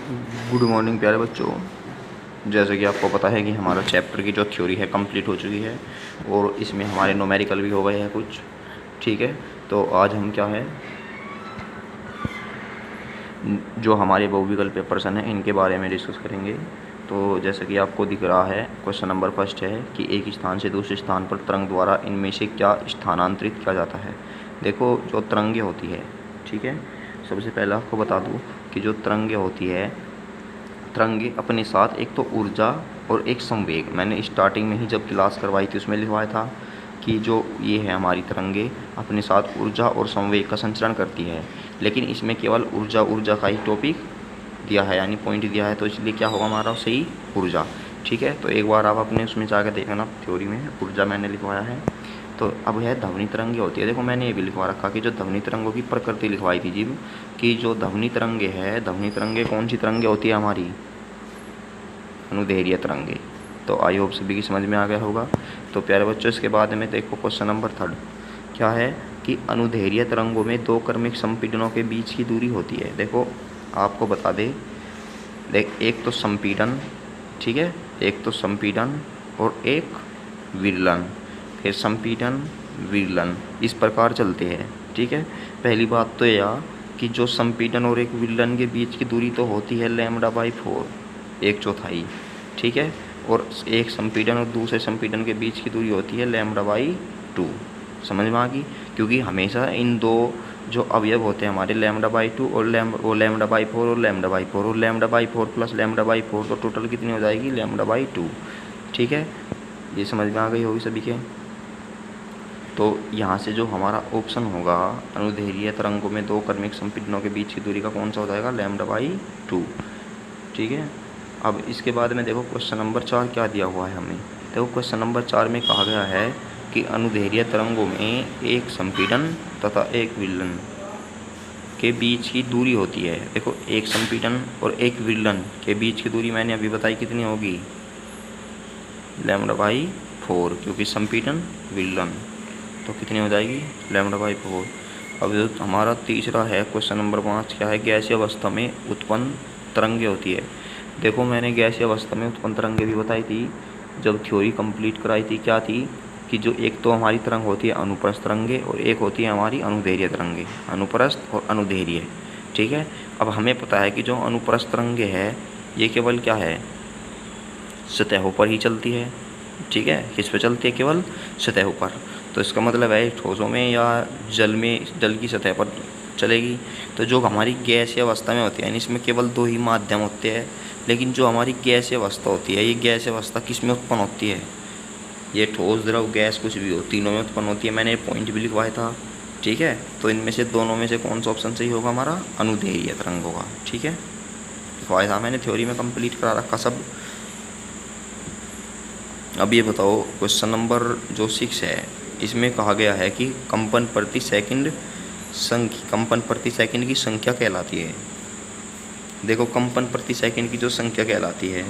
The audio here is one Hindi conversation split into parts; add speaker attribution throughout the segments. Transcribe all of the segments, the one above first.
Speaker 1: गुड मॉर्निंग प्यारे बच्चों। जैसे कि आपको पता है कि हमारा चैप्टर की जो थ्योरी है कंप्लीट हो चुकी है और इसमें हमारे न्यूमेरिकल भी हो गए हैं कुछ। ठीक है, तो आज हम क्या है जो हमारे बहुविकल्पीय प्रश्न हैं इनके बारे में डिस्कस करेंगे। तो जैसे कि आपको दिख रहा है क्वेश्चन नंबर फर्स्ट है कि एक स्थान से दूसरे स्थान पर तरंग द्वारा इनमें से क्या स्थानांतरित किया जाता है। देखो जो तरंगें होती है, ठीक है, सबसे पहले आपको बता दूं कि जो तरंगें होती है, तरंगे अपने साथ एक तो ऊर्जा और एक संवेग, मैंने स्टार्टिंग में ही जब क्लास करवाई थी उसमें लिखवाया था कि जो ये है हमारी तरंगे अपने साथ ऊर्जा और संवेग का संचरण करती है। लेकिन इसमें केवल ऊर्जा का ही टॉपिक दिया है, यानी पॉइंट दिया है, तो इसलिए क्या होगा हमारा सही ऊर्जा। ठीक है, तो एक बार आप अपने उसमें जाकर देखना, थ्योरी में ऊर्जा मैंने लिखवाया है। तो अब है ध्वनि तरंगे होती है। देखो मैंने ये भी लिखवा रखा कि जो ध्वनि तरंगों की प्रकृति लिखवाई थी जी, कि जो ध्वनि तरंगे है, ध्वनि तरंगे कौन सी तरंगे होती है हमारी, अनुदैर्घ्य तरंगे। तो आई होप सभी की समझ में आ गया होगा। तो प्यारे बच्चों इसके बाद में देखो क्वेश्चन नंबर थर्ड क्या है कि अनुदैर्घ्य तरंगों में दो क्रमिक संपीड़नों के बीच की दूरी होती है। देखो आपको बता दें, एक तो संपीड़न, ठीक है, एक तो संपीड़न और एक विरलन, फिर संपीड़न विरलन, इस प्रकार चलते हैं। ठीक है, पहली बात तो यह कि जो संपीड़न और एक विरलन के बीच की दूरी तो होती है λ/4, 1/4। ठीक है, और एक संपीड़न और दूसरे संपीड़न के बीच की दूरी होती है λ/2। समझ में आ गई, क्योंकि हमेशा इन दो जो अवयव होते हैं हमारे λ/2 और λ/4 और λ/4 प्लस λ/4, तो टोटल कितनी हो जाएगी λ/2। ठीक है, ये समझ में आ गई होगी सभी के। तो यहाँ से जो हमारा ऑप्शन होगा अनुदैर्घ्य तरंगों में दो क्रमिक संपीड़नों के बीच की दूरी का कौन सा हो जाएगा, λ/2। ठीक है, अब इसके बाद में देखो क्वेश्चन नंबर 4 क्या दिया हुआ है हमें। देखो क्वेश्चन नंबर 4 में कहा गया है कि अनुदैर्घ्य तरंगों में एक संपीड़न तथा एक विरलन के बीच की दूरी होती है। देखो एक संपीड़न और एक विरलन के बीच की दूरी मैंने अभी बताई कितनी होगी, λ/4, क्योंकि संपीड़न विरलन, तो कितनी हो जाएगी λ/4। अब जो हमारा तीसरा है क्वेश्चन नंबर 5 क्या है, गैसीय अवस्था में उत्पन्न तरंगे होती है। देखो मैंने गैसीय अवस्था में उत्पन्न तरंगे भी बताई थी जब थ्योरी कंप्लीट कराई थी। क्या थी कि जो एक तो हमारी तरंग होती है अनुप्रस्थ तरंगे और एक होती है हमारी अनुदैर्घ्य तरंगे, अनुप्रस्थ और अनुदैर्घ्य। ठीक है, अब हमें पता है कि जो अनुप्रस्थ तरंगे है ये केवल क्या है, सतहों पर ही चलती है। ठीक है, किस पे चलती है, केवल सतहों पर। तो इसका मतलब है ठोसों में या जल में, जल की सतह पर चलेगी। तो जो हमारी गैसीय अवस्था में होती है यानी इसमें केवल दो ही माध्यम होते हैं। लेकिन जो हमारी गैसीय अवस्था होती है, ये गैसीय अवस्था किस में उत्पन्न होती है, ये ठोस द्रव गैस कुछ भी हो, तीनों में उत्पन्न होती है। मैंने पॉइंट भी लिखवाया था। ठीक है, तो इनमें से दोनों में से कौन सा ऑप्शन सही होगा, हमारा अनुदैर्घ्य तरंग होगा। ठीक है, लिखवाया था मैंने, थ्योरी में कंप्लीट करा रखा सब। अब ये बताओ क्वेश्चन नंबर जो 6 है, इसमें कहा गया है कि कंपन प्रति सेकंड की संख्या कहलाती है। देखो कंपन प्रति सेकंड की जो संख्या कहलाती है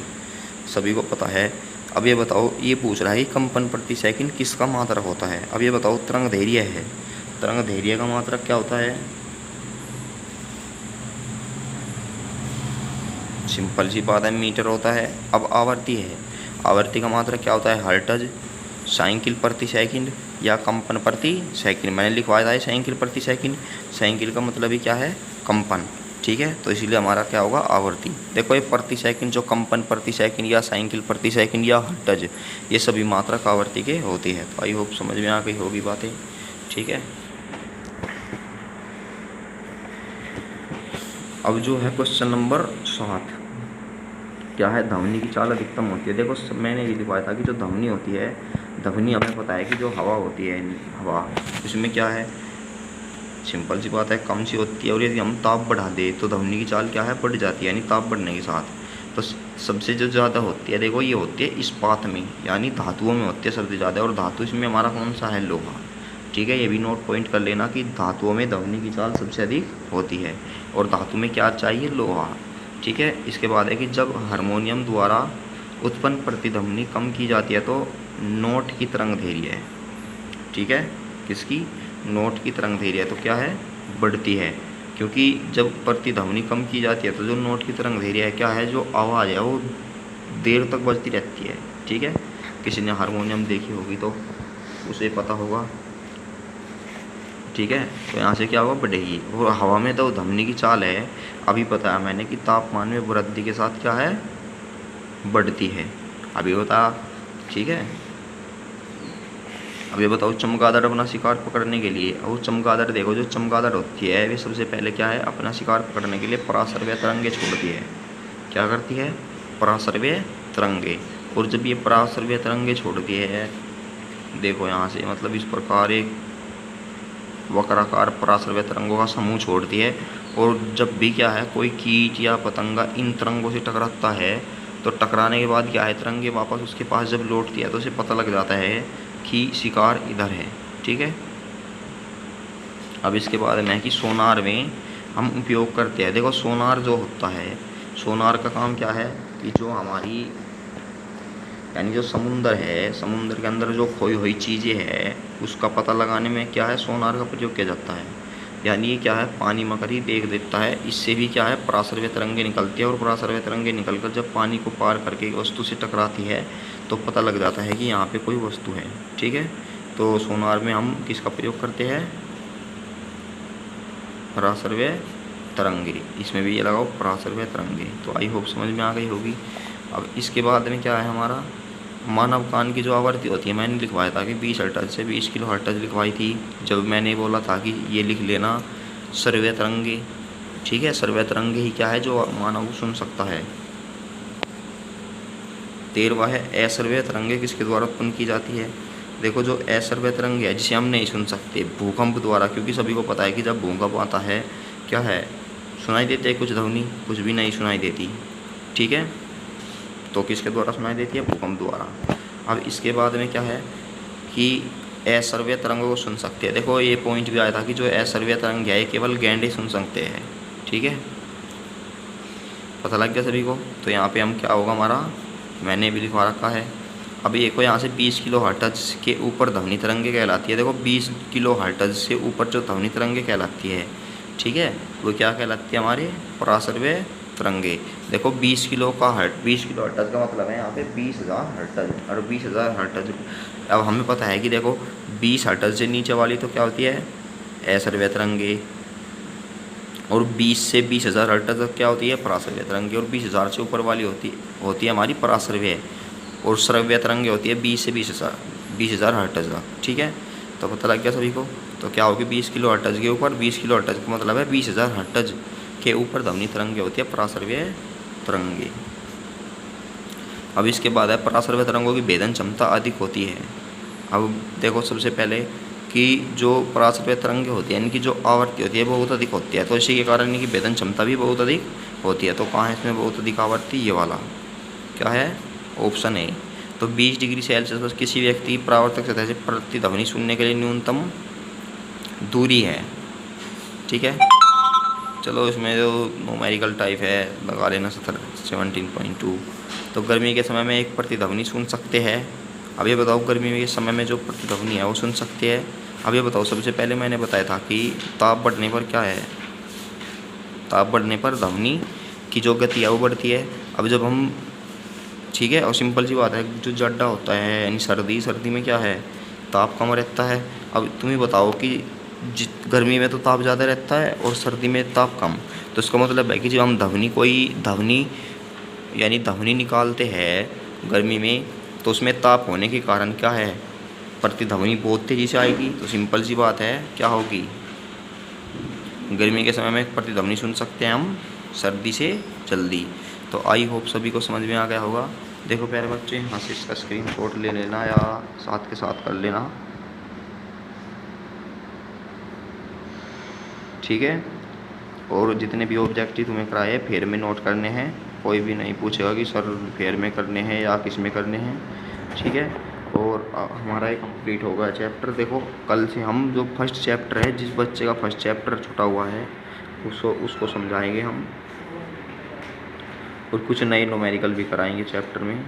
Speaker 1: सभी को पता है। अब ये बताओ, ये पूछ रहा है कि कंपन प्रति सेकंड किसका मात्रक होता है। अब ये बताओ तरंग दैर्घ्य है, तरंग दैर्घ्य का मात्रक क्या होता है, सिंपल सी बात है, मीटर होता है। अब आवर्ती है, आवर्ती का मात्रक क्या होता है, हर्ट्ज, साइकिल प्रति सेकंड या कंपन प्रति सेकंड। मैंने लिखवाया था साइकिल प्रति सेकंड, साइकिल का मतलब ही क्या है, कंपन। ठीक है, तो इसीलिए हमारा क्या होगा, आवर्ती। देखो ये प्रति सेकंड, जो कंपन प्रति सेकंड या साइकिल प्रति सेकंड या हर्ट्ज, ये सभी मात्रक आवर्ती के होती है। तो आई होप समझ में आ गई होगी बातें। ठीक है, अब जो है क्वेश्चन नंबर 7 क्या है, ध्वनि की चाल अधिकतम होती है। देखो मैंने ये लिखवाया था कि जो ध्वनि होती है, ध्वनि हमें पता है कि जो हवा होती है, हवा, उसमें क्या है, सिंपल सी बात है, कम सी होती है। और यदि हम ताप बढ़ा दें तो ध्वनि की चाल क्या है, बढ़ जाती है, यानी ताप बढ़ने के साथ। तो सबसे जो ज़्यादा होती है, देखो ये होती है इस्पात में, यानी धातुओं में होती है सबसे ज़्यादा। और धातु इसमें हमारा कौन सा है, लोहा। ठीक है, ये भी नोट पॉइंट कर लेना कि धातुओं में ध्वनि की चाल सबसे अधिक होती है। और धातु में क्या चाहिए, लोहा। ठीक है, इसके बाद है कि जब हारमोनियम द्वारा उत्पन्न प्रतिध्वनि कम की जाती है तो नोट की तरंग दैर्घ्य है। ठीक है, किसकी, नोट की तरंग दैर्घ्य तो क्या है, बढ़ती है। क्योंकि जब प्रतिध्वनि कम की जाती है तो जो नोट की तरंग दैर्घ्य है क्या है, जो आवाज़ है वो देर तक बजती रहती है। ठीक है, किसी ने हारमोनियम देखी होगी तो उसे पता होगा। ठीक है, तो यहाँ से क्या होगा, बढ़ेगी। और हवा में तो ध्वनि की चाल है, अभी बताया मैंने कि तापमान में वृद्धि के साथ क्या है, बढ़ती है, अभी बताया। ठीक है, अब ये बताओ, चमगादड़ अपना शिकार पकड़ने के लिए, और चमगादड़ देखो, जो चमगादड़ होती है वे सबसे पहले क्या है, अपना शिकार पकड़ने के लिए पराश्रव्य तरंगे छोड़ती है। क्या करती है, पराश्रव्य तरंगे। और जब ये पराश्रव्य तरंगे छोड़ती है, देखो यहाँ से, मतलब इस प्रकार एक वक्राकार पराश्रव्य तरंगों का समूह छोड़ती है। और जब भी क्या है, कोई कीट या पतंगा इन तरंगों से टकराता है, तो टकराने के बाद क्या है, तरंगे वापस उसके पास जब लौटती है तो उसे पता लग जाता है कि शिकार इधर है। ठीक है, अब इसके बाद में कि सोनार में हम उपयोग करते हैं। देखो सोनार जो होता है, सोनार का काम क्या है कि जो हमारी यानी जो समुंदर है, समुंदर के अंदर जो खोई हुई चीज़ें हैं उसका पता लगाने में क्या है, सोनार का प्रयोग किया जाता है। यानी ये क्या है, पानी मकड़ी देख देता है, इससे भी क्या है, पराश्रव्य तरंगे निकलती है। और पराश्रव्य तरंगे निकलकर जब पानी को पार करके वस्तु से टकराती है तो पता लग जाता है कि यहाँ पे कोई वस्तु है। ठीक है, तो सोनार में हम किसका प्रयोग करते हैं, पराश्रव्य तरंगे। इसमें भी ये लगाओ, पराश्रव्य तरंगे। तो आई होप समझ में आ गई होगी। अब इसके बाद में क्या है, हमारा मानव कान की जो आवृत्ति होती है, मैंने लिखवाया था कि 20 हर्ट्ज से 20 किलो हर्ट्ज लिखवाई थी, जब मैंने बोला था कि ये लिख लेना सर्व्य तरंगे। ठीक है, सर्व्य तरंगे ही क्या है, जो मानव सुन सकता है। 13वां है असर्व्य तरंगे, किसके द्वारा उत्पन्न की जाती है। देखो जो असर्व्य तरंग है जिसे हम नहीं सुन सकते, भूकंप द्वारा, क्योंकि सभी को पता है कि जब भूकंप आता है क्या है, सुनाई देते हैं कुछ ध्वनि, कुछ भी नहीं सुनाई देती। ठीक है, तो किसके द्वारा सुनाई देती है, भूकंप द्वारा। अब इसके बाद में क्या है कि असर्व्य तरंगों को सुन सकते हैं। देखो ये पॉइंट भी आया था कि जो असर्व्य तरंग है केवल गैंडे सुन सकते हैं। ठीक है, पता लग गया सभी को। तो यहाँ पे हम क्या होगा हमारा, मैंने भी लिखवा रखा है। अभी देखो यहाँ से 20 किलो हर्ट्ज के ऊपर ध्वनि तरंगे कहलाती है। देखो 20 किलो हर्ट्ज से ऊपर जो ध्वनि तरंगे कहलाती है, ठीक है, वो क्या कहलाती है, हमारे पराश्रव्य तरंगे। देखो 20 किलो हर्ट्ज का मतलब है यहाँ पे 20,000 हर्ट्ज, और 20,000 हर्ट्ज। अब हमें पता है कि देखो 20 हर्ट्ज से नीचे वाली तो क्या होती है, असर्व्य तरंगे, और 20 से 20,000 हर्ट्ज तक क्या होती है, पराश्रव्य तरंगे, और 20,000 से ऊपर वाली होती है हमारी पराश्रव्य, और श्रव्य तरंगे होती है 20 से 20,000 हर्ट्ज तक। ठीक है, तो पता लग गया सभी को। तो क्या होगी, 20 किलो हर्ट्ज के ऊपर, 20 किलो हर्ट्ज का मतलब है 20,000 हर्ट्ज के ऊपर ध्वनि तरंगे होती है पराश्रव्य तरंगे। अब इसके बाद है पराश्रव्य तरंगों की भेदन क्षमता अधिक होती है। अब देखो सबसे पहले कि जो पराश्रव्य तरंगे होती है इनकी जो आवृत्ति होती है बहुत अधिक होती है, तो इसी के कारण इनकी भेदन क्षमता भी बहुत अधिक होती है। तो कहाँ है इसमें बहुत अधिक आवृत्ति, ये वाला क्या है, ऑप्शन ए। तो 20 डिग्री सेल्सियस पर किसी व्यक्ति की परावर्तक सतह से प्रतिध्वनि सुनने के लिए न्यूनतम दूरी है। ठीक है, चलो इसमें जो न्यूमेरिकल टाइप है लगा लेना 17.2। तो गर्मी के समय में एक प्रतिध्वनि सुन सकते हैं। अब ये बताओ गर्मी के समय में जो प्रतिध्वनि है वो सुन सकते हैं। अब ये बताओ, सबसे पहले मैंने बताया था कि ताप बढ़ने पर क्या है, ताप बढ़ने पर ध्वनि की जो गति है वो बढ़ती है। अब जब हम, ठीक है, और सिंपल सी बात है, जो जड्डा होता है यानी सर्दी में क्या है, ताप कम रहता है। अब तुम ही बताओ कि गर्मी में तो ताप ज़्यादा रहता है और सर्दी में ताप कम, तो इसका मतलब है कि जब हम ध्वनि निकालते हैं गर्मी में, तो उसमें ताप होने के कारण क्या है, प्रतिध्वनि बहुत तेज़ी से आएगी। तो सिंपल सी बात है क्या होगी, गर्मी के समय में प्रतिध्वनि सुन सकते हैं हम, सर्दी से जल्दी। तो आई होप सभी को समझ में आ गया होगा। देखो प्यारे बच्चे, यहाँ से इसका स्क्रीनशॉट ले लेना या साथ के साथ कर लेना। ठीक है, और जितने भी ऑब्जेक्टिव तुम्हें कराए फेयर में नोट करने हैं। कोई भी नहीं पूछेगा कि सर फेयर में करने हैं या किस में करने हैं। ठीक है, और हमारा ये कंप्लीट होगा चैप्टर। देखो कल से हम जो फर्स्ट चैप्टर है, जिस बच्चे का फर्स्ट चैप्टर छूटा हुआ है उसको समझाएंगे हम, और कुछ नए न्यूमेरिकल भी कराएंगे चैप्टर में।